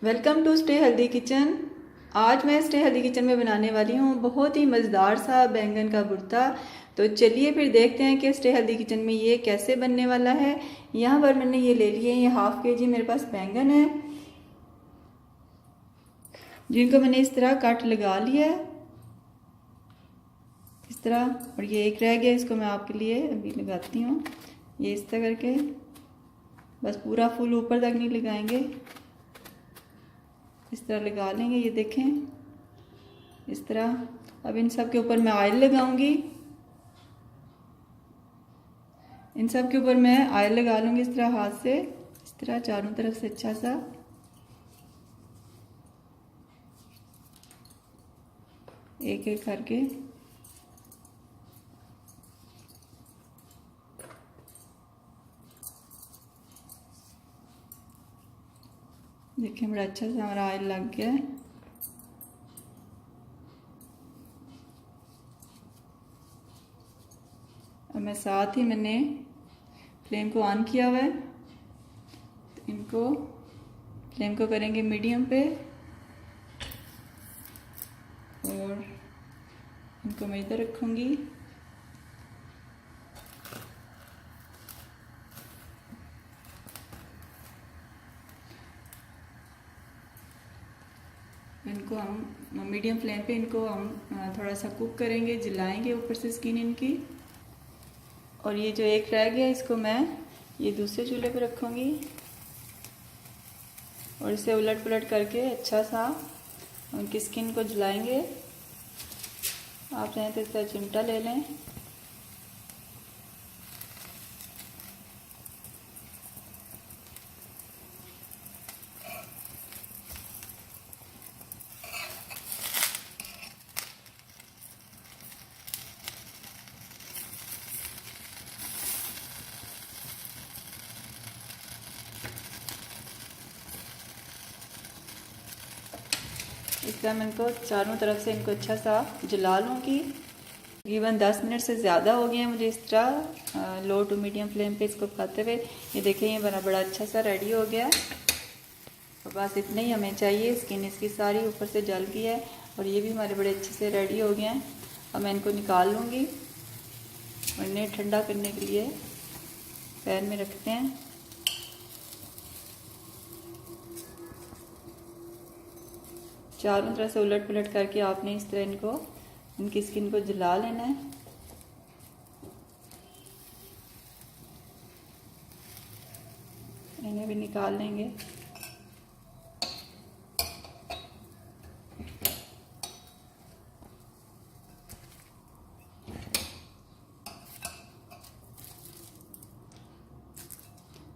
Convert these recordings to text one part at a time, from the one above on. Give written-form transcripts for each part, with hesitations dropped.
Welcome to stay healthy kitchen. आज मैं stay healthy kitchen में बनाने वाली हूँ बहुत ही मज़ेदार सा बैंगन का भुर्ता। तो चलिए फिर देखते हैं कि स्टे हेल्दी किचन में ये कैसे बनने वाला है। यहाँ पर मैंने ये ले लिए, ये हाफ केजी मेरे पास बैंगन है, जिनको मैंने इस तरह कट लगा लिया है इस तरह। और ये एक रह गया, इसको मैं आपके लिए अभी लगाती हूँ। ये इस तरह करके बस पूरा फुल ऊपर तक नहीं लगाएंगे, इस तरह लगा लेंगे। ये देखें इस तरह। अब इन सब के ऊपर मैं ऑयल लगाऊंगी, इन सब के ऊपर मैं ऑयल लगा लूँगी इस तरह हाथ से, इस तरह चारों तरफ से अच्छा सा। एक एक करके देखिए बड़ा अच्छा से हमारा ऑयल लग गया है। और मैं साथ ही मैंने फ्लेम को ऑन किया हुआ है, तो इनको फ्लेम को करेंगे मीडियम पे और इनको मैं इधर रखूँगी। इनको हम मीडियम फ्लेम पे इनको हम थोड़ा सा कुक करेंगे, जलाएंगे ऊपर से स्किन इनकी। और ये जो एक रह गया इसको मैं ये दूसरे चूल्हे पे रखूँगी और इसे उलट पुलट करके अच्छा सा उनकी स्किन को जलाएंगे। आप चाहें तो इसका चिमटा ले लें। इस तरह मैं इनको चारों तरफ से इनको अच्छा सा जला लूँगी। तकरीबन 10 मिनट से ज़्यादा हो गए हैं मुझे इस तरह लो टू मीडियम फ्लेम पे इसको पकाते हुए। ये देखें ये बड़ा अच्छा सा रेडी हो गया। और बस इतना ही हमें चाहिए, स्किन इसकी सारी ऊपर से जल गई है और ये भी हमारे बड़े अच्छे से रेडी हो गए हैं। अब मैं इनको निकाल लूँगी और इन्हें ठंडा करने के लिए पैन में रखते हैं। चारों तरफ से उलट पुलट करके आपने इस तरह इनको इनकी स्किन को जला लेना है। इन्हें भी निकाल लेंगे।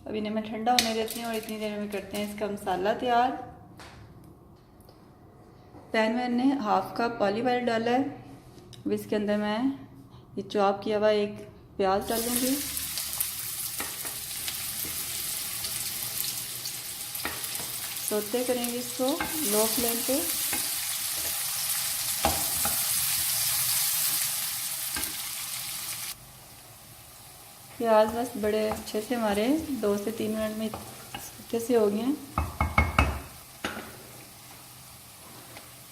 अब इन्हें मैं ठंडा होने देती हूँ और इतनी देर में करते हैं इसका मसाला तैयार। पैन में मैंने हाफ कप ऑलिव ऑयल डाला है। अब इसके अंदर मैं ये चॉप किया हुआ एक प्याज डालूंगी। सौते करेंगे इसको लो फ्लेम पे। प्याज बस बड़े अच्छे से हमारे 2 से 3 मिनट में अच्छे से हो गए हैं।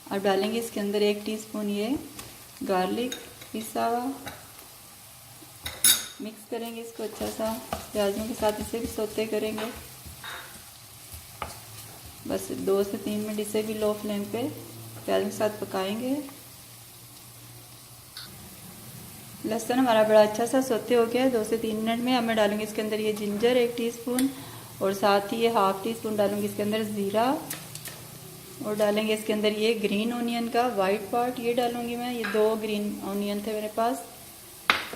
अब डालेंगे इसके अंदर 1 टीस्पून ये गार्लिक पिसा हुआ। मिक्स करेंगे इसको अच्छा सा प्याजों के साथ, इसे भी सौते करेंगे बस 2 से 3 मिनट। इसे भी लो फ्लेम पे प्याजों के साथ पकाएंगे। लहसुन हमारा बड़ा अच्छा सा सौते हो गया है 2 से 3 मिनट में। अब मैं डालूंगी इसके अंदर ये जिंजर 1 टीस्पून और साथ ही ये हाफ टीस्पून डालूंगी इसके अंदर ज़ीरा। और डालेंगे इसके अंदर ये ग्रीन ऑनियन का वाइट पार्ट, ये डालूंगी मैं। ये 2 ग्रीन ऑनियन थे मेरे पास,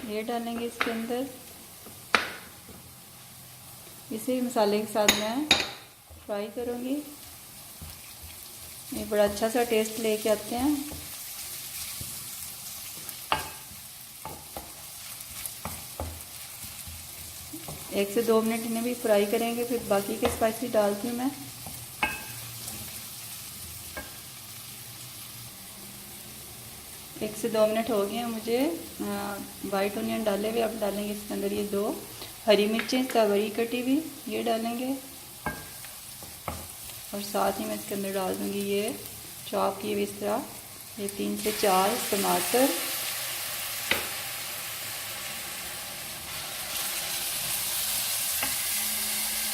ये डालेंगे इसके अंदर। इसे मसाले के साथ मैं फ्राई करूंगी। ये बड़ा अच्छा सा टेस्ट लेके आते हैं। एक से 2 मिनट इन्हें भी फ्राई करेंगे, फिर बाकी के स्पाइसी डालती हूँ मैं। 1 से 2 मिनट हो गए हैं मुझे वाइट ऑनियन डाले हुए। अब डालेंगे इसके अंदर ये 2 हरी मिर्चें बड़ी कटी हुई, ये डालेंगे। और साथ ही मैं इसके अंदर डाल दूँगी ये चॉप किए हुए इस तरह ये 3 से 4 टमाटर,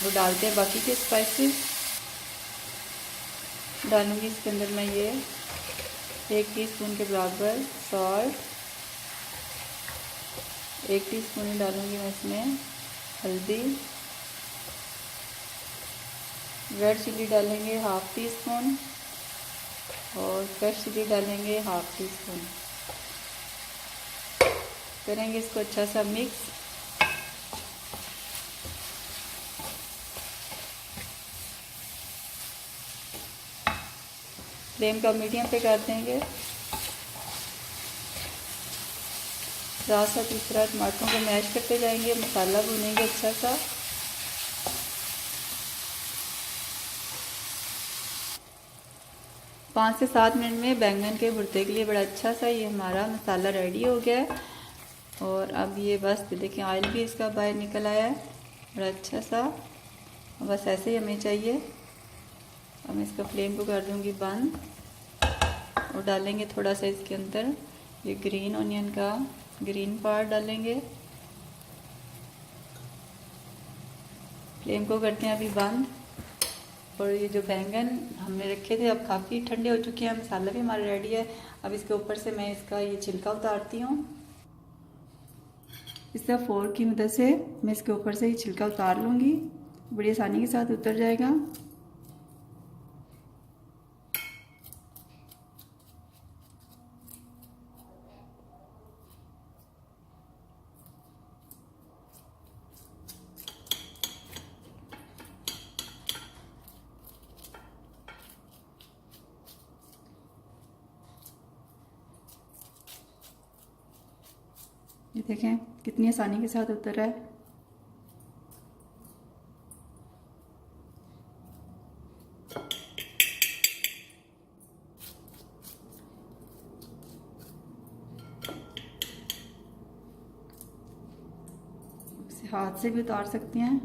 वो डालते हैं बाकी के स्पाइसेस। डालूँगी इसके अंदर मैं ये 1 टीस्पून के बराबर सॉल्ट, 1 टीस्पून डालूँगी मैं इसमें हल्दी, रेड चिली डालेंगे 1/2 टीस्पून और क्रश चिली डालेंगे 1/2 टीस्पून। करेंगे इसको अच्छा सा मिक्स। फ्लेम का मीडियम पे कर देंगे। साथ साथ इस तरह टमाटरों को मैश करते जाएंगे, मसाला भूनेंगे अच्छा सा। पाँच से 7 मिनट में बैंगन के भुर्ते के लिए बड़ा अच्छा सा ये हमारा मसाला रेडी हो गया है। और अब ये बस देखिए ऑयल भी इसका बाहर निकल आया है बड़ा अच्छा सा। बस ऐसे ही हमें चाहिए। अब मैं इसका फ्लेम को कर दूंगी बंद और डालेंगे थोड़ा सा इसके अंदर ये ग्रीन ऑनियन का ग्रीन पार्ट डालेंगे। फ्लेम को करते हैं अभी बंद। और ये जो बैंगन हमने रखे थे अब काफ़ी ठंडे हो चुके हैं, मसाला भी हमारा रेडी है। अब इसके ऊपर से मैं इसका ये छिलका उतारती हूँ। इस तरह फोर्क की मदद से मैं इसके ऊपर से ये छिलका उतार लूँगी, बड़ी आसानी के साथ उतर जाएगा। ये देखें कितनी आसानी के साथ उतर रहा है। इसे हाथ से भी उतार सकते हैं।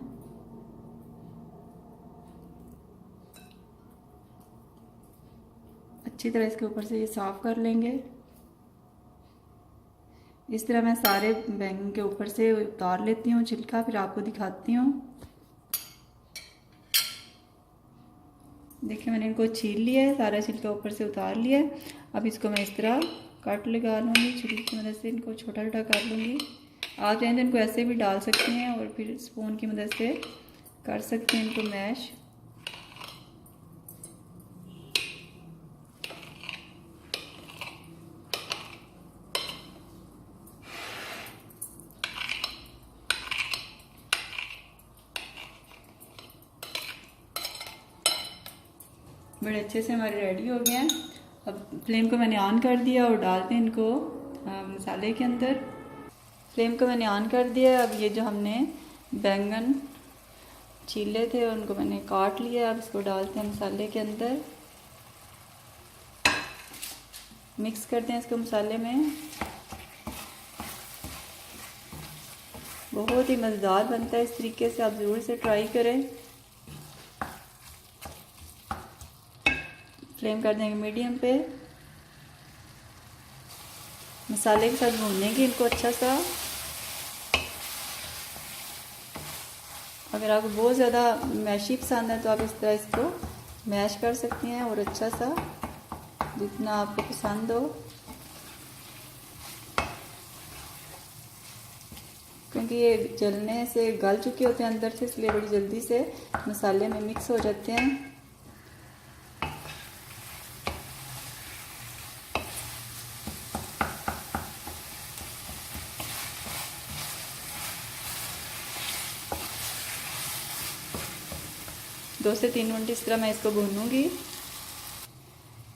अच्छी तरह इसके ऊपर से ये साफ कर लेंगे। इस तरह मैं सारे बैंगन के ऊपर से उतार लेती हूँ छिलका, फिर आपको दिखाती हूँ। देखिए मैंने इनको छील लिया है, सारा छिलका ऊपर से उतार लिया है। अब इसको मैं इस तरह कट लगा लूँगी, छुरी की मदद से इनको छोटा छोटा कर लूँगी। आप चाहें तो इनको ऐसे भी डाल सकते हैं और फिर स्पून की मदद से कर सकते हैं इनको मैश। बड़े अच्छे से हमारे रेडी हो गए हैं। अब फ्लेम को मैंने ऑन कर दिया और डालते हैं इनको मसाले के अंदर। फ्लेम को मैंने ऑन कर दिया। अब ये जो हमने बैंगन छीले थे उनको मैंने काट लिया। अब इसको डालते हैं मसाले के अंदर, मिक्स करते हैं इसको मसाले में। बहुत ही मज़ेदार बनता है, इस तरीके से आप ज़रूर से ट्राई करें। फ्लेम कर देंगे मीडियम पे। मसाले के साथ भूनेंगे इनको अच्छा सा। अगर आपको बहुत ज़्यादा मैशी पसंद है तो आप इस तरह इसको मैश कर सकते हैं और अच्छा सा जितना आपको पसंद हो, क्योंकि ये जलने से गल चुके होते हैं अंदर से, इसलिए बड़ी जल्दी से मसाले में मिक्स हो जाते हैं। दो से 3 मिनट इस तरह मैं इसको भूनूंगी।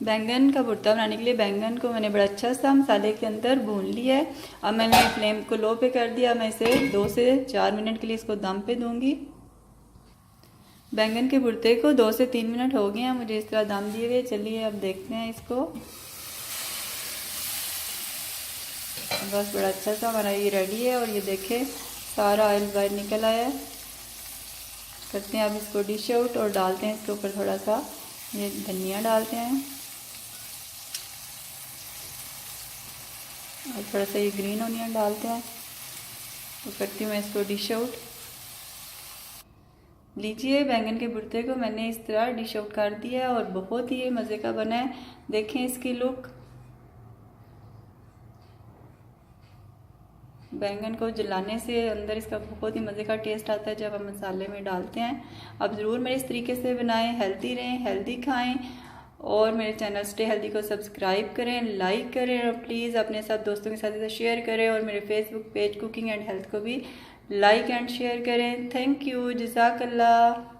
बैंगन का भुर्ता बनाने के लिए बैंगन को मैंने बड़ा अच्छा सा मसाले के अंदर भून लिया है। अब मैंने फ्लेम को लो पे कर दिया। मैं इसे 2 से 4 मिनट के लिए इसको दम पे दूंगी। बैंगन के भुर्ते को 2 से 3 मिनट हो गए हैं मुझे इस तरह दम दिए हुए। चलिए अब देखते हैं इसको। बस बड़ा अच्छा सा हमारा ये रेडी है और ये देखें सारा ऑयल बाहर निकल आया है। करते हैं अब इसको डिश आउट और डालते हैं इसके ऊपर थोड़ा सा ये धनिया डालते हैं और थोड़ा सा ये ग्रीन ऑनियन डालते हैं। तो करती हूँ मैं इसको डिश आउट। लीजिए बैंगन के भुर्ते को मैंने इस तरह डिश आउट कर दिया है और बहुत ही मज़े का बना है। देखें इसकी लुक। बैंगन को जलाने से अंदर इसका बहुत ही मज़े का टेस्ट आता है जब हम मसाले में डालते हैं। अब ज़रूर मेरे इस तरीके से बनाएं, हेल्दी रहें, हेल्दी खाएं और मेरे चैनल स्टे हेल्दी को सब्सक्राइब करें, लाइक करें और प्लीज़ अपने साथ दोस्तों के साथ इसे शेयर करें और मेरे Facebook page cooking and health को भी लाइक एंड शेयर करें। थैंक यू, जज़ाकल्लाह।